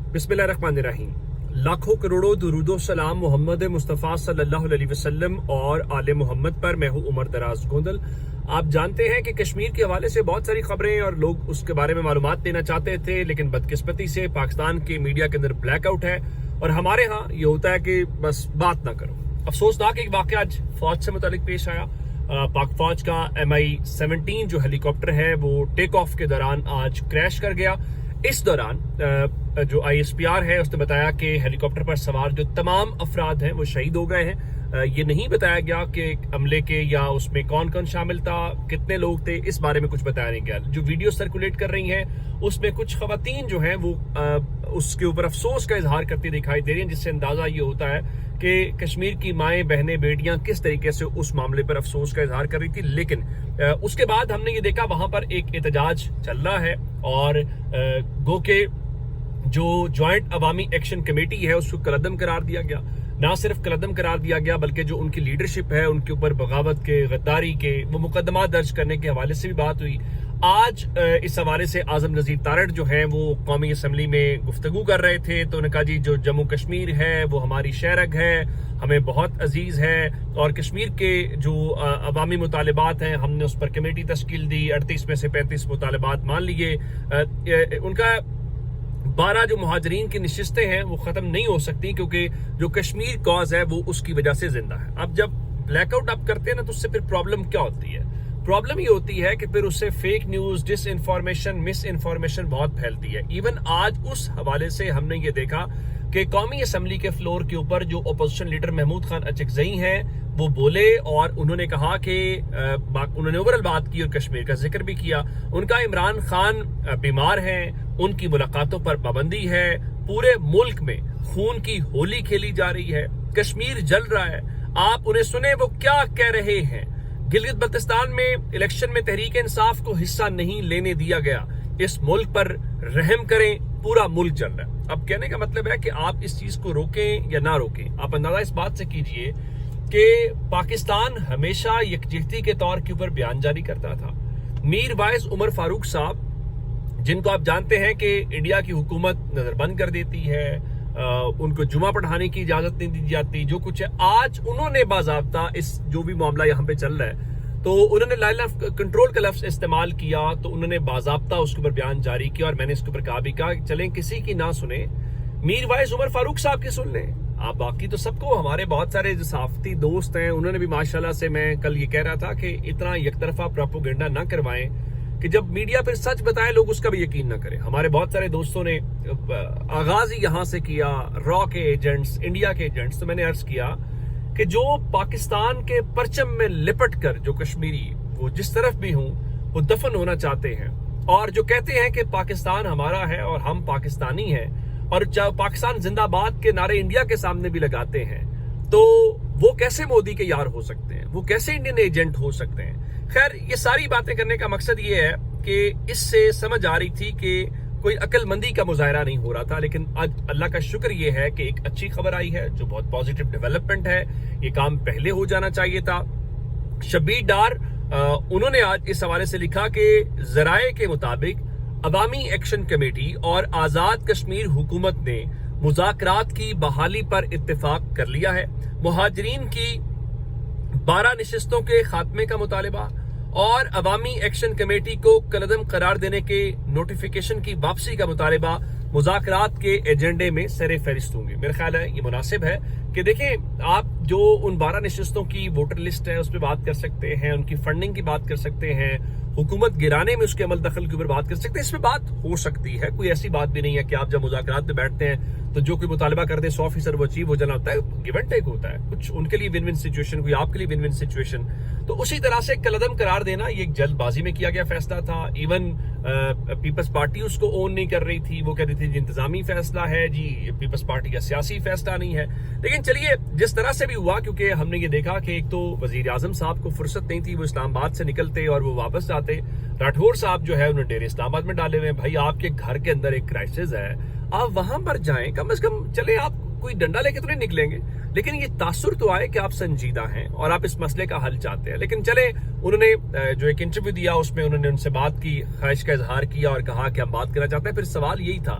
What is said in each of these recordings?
बिस्मिल्लाहिर्रहमानिर्रहीम। लाखों करोड़ों दुरूदो सलाम मोहम्मद मुस्तफ़ा सल्लल्लाहु अलैहि वसल्लम और आले मोहम्मद पर। मैं हूँ उमर दराज गोंदल। आप जानते हैं कि कश्मीर के हवाले से बहुत सारी खबरें और लोग उसके बारे में मालूमात देना चाहते थे, लेकिन बदकिस्मती से पाकिस्तान के मीडिया के अंदर ब्लैकआउट है और हमारे यहाँ ये होता है कि बस बात ना करो। अफसोसनाक एक वाक़या आज फौज से मुतालिक पेश आया। पाक फौज का MI-17 जो हेलीकॉप्टर है वो टेक ऑफ के दौरान आज क्रैश कर गया। इस दौरान जो ISPR है उसने बताया कि हेलीकॉप्टर पर सवार जो तमाम अफराद हैं वो शहीद हो गए हैं। ये नहीं बताया गया कि अमले के या उसमें कौन कौन शामिल था, कितने लोग थे, इस बारे में कुछ बताया नहीं गया। जो वीडियो सर्कुलेट कर रही हैं उसमें कुछ खवातीन जो हैं वो उसके ऊपर अफसोस का इजहार करती दिखाई दे रही हैं, जिससे अंदाजा ये होता है कि कश्मीर की माएँ बहनें बेटियां किस तरीके से उस मामले पर अफसोस का इजहार कर रही थी। लेकिन उसके बाद हमने ये देखा वहां पर एक एहतजाज चल रहा है और गो के जो ज्वाइंट अवामी एक्शन कमेटी है उसको कलअदम करार दिया गया। ना सिर्फ कलअदम करार दिया गया बल्कि जो उनकी लीडरशिप है उनके ऊपर बगावत के, गद्दारी के वो मुकदमा दर्ज करने के हवाले से भी बात हुई। आज इस हवाले से आजम नजीर तारड़ जो है वो कौमी असम्बली में गुफ्तगू कर रहे थे, तो उन्होंने कहा जी जो जम्मू कश्मीर है वो हमारी शहरग है, हमें बहुत अजीज है और कश्मीर के जो अवामी मुतालिबात हैं हमने उस पर कमेटी तश्कील दी। 38 में से 35 मुतालिबात मान लिए। उनका 12 जो मुहाजिरीन की नशिस्तें हैं वो खत्म नहीं हो सकती क्योंकि जो कश्मीर कॉज है वो उसकी वजह से जिंदा है। अब जब ब्लैकआउट आप करते हैं ना तो उससे फिर प्रॉब्लम क्या होती है? प्रॉब्लम ये होती है कि फिर उससे fake news, disinformation, misinformation बहुत फैलती है। इवन आज उस हवाले से हमने ये देखा कि कौमी असम्बली के फ्लोर के ऊपर जो अपोजिशन लीडर महमूद खान अचकजई हैं वो बोले और उन्होंने कहा कि उन्होंने ओवरऑल बात की और कश्मीर का जिक्र भी किया। उनका इमरान खान बीमार हैं, उनकी मुलाकातों पर पाबंदी है, पूरे मुल्क में खून की होली खेली जा रही है, कश्मीर जल रहा है। आप उन्हें सुने वो क्या कह रहे हैं। गिलगित बल्तिस्तान में इलेक्शन में तहरीक इंसाफ को हिस्सा नहीं लेने दिया गया। इस मुल्क पर रहम करें, पूरा मुल्क जल रहा है। अब कहने का मतलब है कि आप इस चीज को रोकें या ना रोकें, आप अंदाजा इस बात से कीजिए कि पाकिस्तान हमेशा यकजहती के तौर के ऊपर बयान जारी करता था। मीर वाइस उमर फारूक साहब जिनको आप जानते हैं कि इंडिया की हुकूमत नजरबंद कर देती है, उनको जुमा पढ़ाने की इजाजत नहीं दी जाती, जो कुछ है, आज उन्होंने बाज़ाब्ता इस जो भी मामला यहाँ पे चल रहा है तो उन्होंने लाइन ऑफ कंट्रोल का लफ्ज इस्तेमाल किया, तो उन्होंने बाज़ाब्ता उसके ऊपर बयान जारी किया और मैंने इसके ऊपर कहा भी कहा चलें किसी की ना सुने, मीर वाइस उमर फारूक साहब की सुन लें। आप बाकी तो सबको, हमारे बहुत सारे जो सहाफती दोस्त हैं उन्होंने भी माशाल्लाह से, मैं कल ये कह रहा था कि इतना एकतरफा प्रोपेगेंडा ना करवाएं कि जब मीडिया फिर सच बताए लोग उसका भी यकीन ना करें। हमारे बहुत सारे दोस्तों ने आगाज ही यहाँ से किया, रॉ के एजेंट्स, इंडिया के एजेंट्स। तो मैंने अर्ज किया कि जो पाकिस्तान के परचम में लिपट कर जो कश्मीरी वो जिस तरफ भी हों वो दफन होना चाहते हैं और जो कहते हैं कि पाकिस्तान हमारा है और हम पाकिस्तानी हैं और पाकिस्तान जिंदाबाद के नारे इंडिया के सामने भी लगाते हैं, तो वो कैसे मोदी के यार हो सकते हैं, वो कैसे इंडियन एजेंट हो सकते हैं। खैर, ये सारी बातें करने का मकसद ये है कि इससे समझ आ रही थी कि कोई अक्लमंदी का मुजाहरा नहीं हो रहा था, लेकिन आज अल्लाह का शुक्र ये है कि एक अच्छी खबर आई है जो बहुत पॉजिटिव डेवलपमेंट है। ये काम पहले हो जाना चाहिए था। शब्बीर डार उन्होंने आज इस हवाले से लिखा कि जराए के मुताबिक अवामी एक्शन कमेटी और आजाद कश्मीर हुकूमत ने मुज़ाकरात की बहाली पर इत्तेफाक कर लिया है। मुहाजिरीन की 12 नशिस्तों के खात्मे का मुतालिबा और अवामी एक्शन कमेटी को कलअदम करार देने के नोटिफिकेशन की वापसी का मुतालिबा मुज़ाकरात के एजेंडे में सरे फहरिस्त होंगे। मेरा ख्याल है ये मुनासिब है कि देखें, आप जो उन 12 नशिस्तों की वोटर लिस्ट है उस पर बात कर सकते हैं, उनकी फंडिंग की बात कर सकते हैं, हुकूमत गिराने में उसके अमल दखल के ऊपर बात कर सकते हैं, इसमें बात हो सकती है। कोई ऐसी बात भी नहीं है कि आप जब मुज़ाकरात में बैठते हैं तो जो कोई मुतालिबा करते हैं 100% वो अचीव हो जाना होता है। गिव एंड टेक होता है, कुछ उनके लिए विन विन सिचुएशन, कोई आपके लिए विन विन सिचुएशन। तो उसी तरह से कलअदम करार देना ये एक जल्दबाजी में किया गया फैसला था। इवन पीपल्स पार्टी उसको ओन नहीं कर रही थी, वो कह रही थी जी इंतजामी फैसला है, जी पीपल्स पार्टी का सियासी फैसला नहीं है। लेकिन चलिए, जिस तरह से भी हुआ, क्योंकि हमने ये देखा कि एक तो वजीर आजम साहब को फुर्सत नहीं थी, वो इस्लामाबाद से निकलते और वो वापस जाते। राठौर साहब जो है उन्होंने डेरे इस्लामाबाद में डाले हुए हैं। भाई, आपके घर के अंदर एक क्राइसिस है, आप वहां पर जाएं, कम से कम चले, आप कोई डंडा लेके तो नहीं निकलेंगे, लेकिन ये तासुर तो आए कि आप संजीदा हैं और आप इस मसले का हल चाहते हैं। लेकिन चले, उन्होंने जो एक इंटरव्यू दिया उसमें उन्होंने उनसे बात की, ख्वाहिश का इजहार किया और कहा कि हम बात करना चाहते हैं। फिर सवाल यही था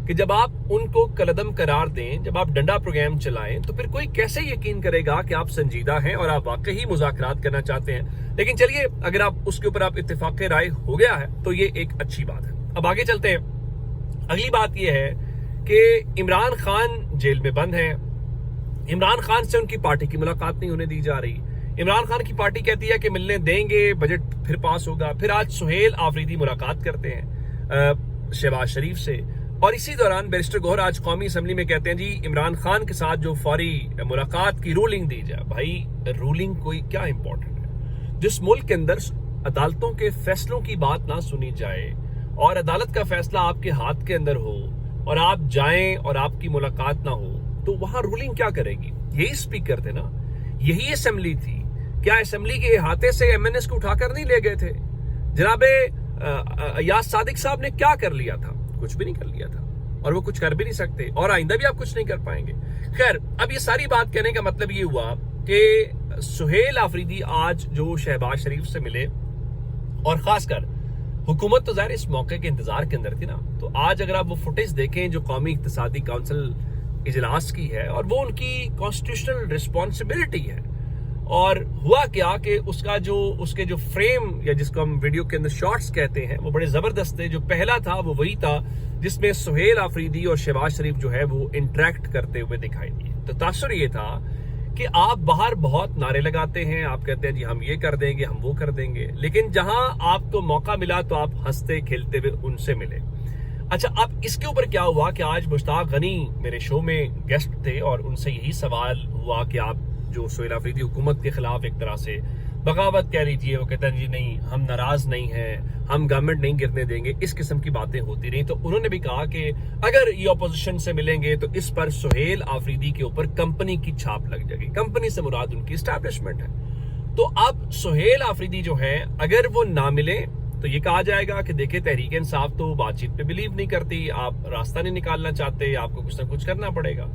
کہ جب آپ ان کو کلعدم قرار دیں، جب آپ ڈنڈا پروگرام چلائیں، تو پھر کوئی کیسے یقین کرے گا کہ آپ سنجیدہ ہیں اور آپ واقعی مذاکرات کرنا چاہتے ہیں؟ لیکن چلیے، اگر آپ اس کے اوپر آپ اتفاق رائے ہو گیا ہے تو یہ ایک اچھی بات ہے۔ اب آگے چلتے ہیں۔ اگلی بات یہ ہے کہ عمران خان جیل میں بند ہیں، عمران خان سے ان کی پارٹی کی ملاقات نہیں ہونے دی جا رہی، عمران خان کی پارٹی کہتی ہے کہ ملنے دیں گے، بجٹ پھر پاس ہوگا۔ پھر آج سہیل آفریدی ملاقات کرتے ہیں شہباز شریف سے، اور اسی دوران بیرسٹر گوہر آج قومی اسمبلی میں کہتے ہیں جی عمران خان کے ساتھ جو فوری ملاقات کی رولنگ دی جائے۔ بھائی رولنگ کوئی کیا امپورٹنٹ ہے؟ جس ملک کے اندر عدالتوں کے فیصلوں کی بات نہ سنی جائے اور عدالت کا فیصلہ آپ کے ہاتھ کے اندر ہو اور آپ جائیں اور آپ کی ملاقات نہ ہو، تو وہاں رولنگ کیا کرے گی؟ یہی اسپیکر تھے نا، یہی اسمبلی تھی۔ کیا اسمبلی کے احاطے سے ایم این ایس کو اٹھا کر نہیں لے گئے تھے؟ جناب ایاز صادق صاحب نے کیا کر لیا تھا؟ کچھ بھی نہیں کر لیا تھا، اور وہ کچھ کر بھی نہیں سکتے، اور آئندہ بھی آپ کچھ نہیں کر پائیں گے۔ خیر، اب یہ ساری بات کہنے کا مطلب یہ ہوا کہ سہیل آفریدی آج جو شہباز شریف سے ملے، اور خاص کر حکومت تو ظاہر اس موقع کے انتظار کے اندر تھی نا، تو آج اگر آپ وہ فوٹیج دیکھیں جو قومی اقتصادی کونسل اجلاس کی ہے، اور وہ ان کی کانسٹیٹیوشنل رسپانسبلٹی ہے، اور ہوا کیا کہ اس کے جو فریم یا جس کو ہم ویڈیو کے اندر شارٹس کہتے ہیں وہ بڑے زبردست تھے۔ جو پہلا تھا وہ وہی تھا جس میں سہیل آفریدی اور شہباز شریف جو ہے وہ انٹریکٹ کرتے ہوئے دکھائی دیے۔ تو تاثر یہ تھا کہ آپ باہر بہت نعرے لگاتے ہیں، آپ کہتے ہیں جی ہم یہ کر دیں گے، ہم وہ کر دیں گے، لیکن جہاں آپ کو موقع ملا تو آپ ہنستے کھیلتے ہوئے ان سے ملے۔ اچھا، اب اس کے اوپر کیا ہوا کہ آج مشتاق غنی میرے شو میں گیسٹ تھے، اور ان سے یہی سوال ہوا کہ آپ جو سہیل آفریدی حکومت کے خلاف ایک طرح سے بغاوت کہہ لیجیے، وہ کہتے ہیں جی نہیں ہم ناراض نہیں ہیں، ہم گورنمنٹ نہیں گرنے دیں گے، اس قسم کی باتیں ہوتی رہیں۔ تو انہوں نے بھی کہا کہ اگر یہ اپوزیشن سے ملیں گے تو اس پر سہیل آفریدی کے اوپر کمپنی کی چھاپ لگ جائے گی۔ کمپنی سے مراد ان کی اسٹیبلشمنٹ ہے۔ تو اب سہیل آفریدی جو ہے اگر وہ نہ ملیں تو یہ کہا جائے گا کہ دیکھیں تحریک انصاف تو بات چیت پہ بلیو نہیں کرتی، آپ راستہ نہیں نکالنا چاہتے، آپ کو کچھ نہ کچھ کرنا پڑے گا۔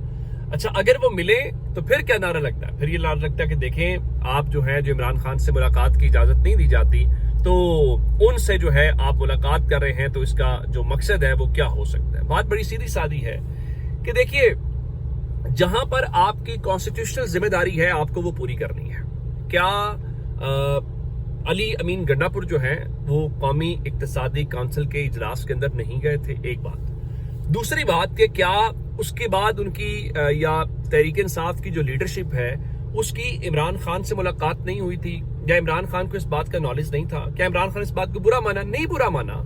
اچھا، اگر وہ ملے تو پھر کیا نعرہ لگتا ہے؟ پھر یہ نعرہ لگتا ہے کہ دیکھیں آپ جو ہے جو عمران خان سے ملاقات کی اجازت نہیں دی جاتی، تو ان سے جو ہے آپ ملاقات کر رہے ہیں، تو اس کا جو مقصد ہے وہ کیا ہو سکتا ہے؟ بات بڑی سیدھی سادی ہے کہ دیکھیے جہاں پر آپ کی کانسٹیٹیوشنل ذمہ داری ہے آپ کو وہ پوری کرنی ہے۔ کیا علی امین گنڈا پور جو ہے وہ قومی اقتصادی کونسل کے اجلاس کے اندر نہیں گئے تھے؟ ایک بات۔ دوسری بات کہ کیا اس کے بعد ان کی یا تحریک انصاف کی جو لیڈرشپ ہے اس کی عمران خان سے ملاقات نہیں ہوئی تھی، یا عمران خان کو اس بات کا نالج نہیں تھا؟ کیا عمران خان اس بات کو برا مانا؟ نہیں برا مانا۔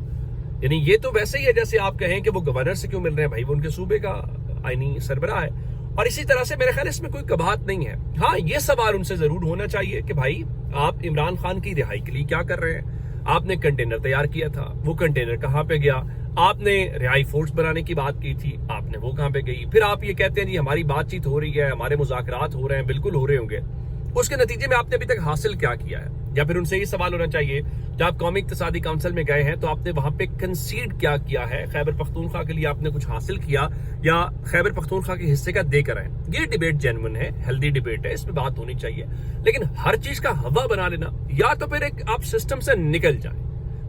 یعنی یہ تو ویسے ہی ہے جیسے آپ کہیں کہ وہ گورنر سے کیوں مل رہے ہیں، بھائی وہ ان کے صوبے کا آئینی سربراہ ہے، اور اسی طرح سے میرے خیال اس میں کوئی کباہت نہیں ہے۔ ہاں، یہ سوال ان سے ضرور ہونا چاہیے کہ بھائی آپ عمران خان کی رہائی کے لیے کیا کر رہے ہیں؟ آپ نے کنٹینر تیار کیا تھا، وہ کنٹینر کہاں پہ گیا؟ آپ نے رہائی فورس بنانے کی بات کی تھی، آپ نے وہ کہاں پہ گئی؟ پھر آپ یہ کہتے ہیں جی ہماری بات چیت ہو رہی ہے، ہمارے مذاکرات ہو رہے ہیں، بالکل ہو رہے ہوں گے، اس کے نتیجے میں آپ نے ابھی تک حاصل کیا کیا ہے؟ یا پھر ان سے یہ سوال ہونا چاہیے جب آپ قومی اقتصادی کونسل میں گئے ہیں تو آپ نے وہاں پہ کنسیڈ کیا ہے؟ خیبر پختونخوا کے لیے آپ نے کچھ حاصل کیا یا خیبر پختونخوا کے حصے کا دے کر آئے؟ یہ ڈیبیٹ جینوئن ہے، ہیلدی ڈیبیٹ ہے، اس میں بات ہونی چاہیے، لیکن ہر چیز کا ہوا بنا لینا، یا تو پھر ایک آپ سسٹم سے نکل جائیں،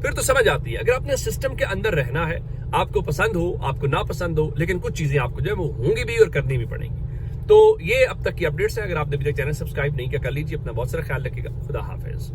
پھر تو سمجھ آتی ہے۔ اگر آپ نے سسٹم کے اندر رہنا ہے، آپ کو پسند ہو آپ کو نہ پسند ہو، لیکن کچھ چیزیں آپ کو جو ہے وہ ہوں گی بھی اور کرنی بھی پڑیں گی۔ تو یہ اب تک کی اپڈیٹس ہیں۔ اگر آپ نے ابھی تک چینل سبسکرائب نہیں کیا کر لیجیے، اپنا بہت سارا خیال رکھیے گا۔ خدا حافظ۔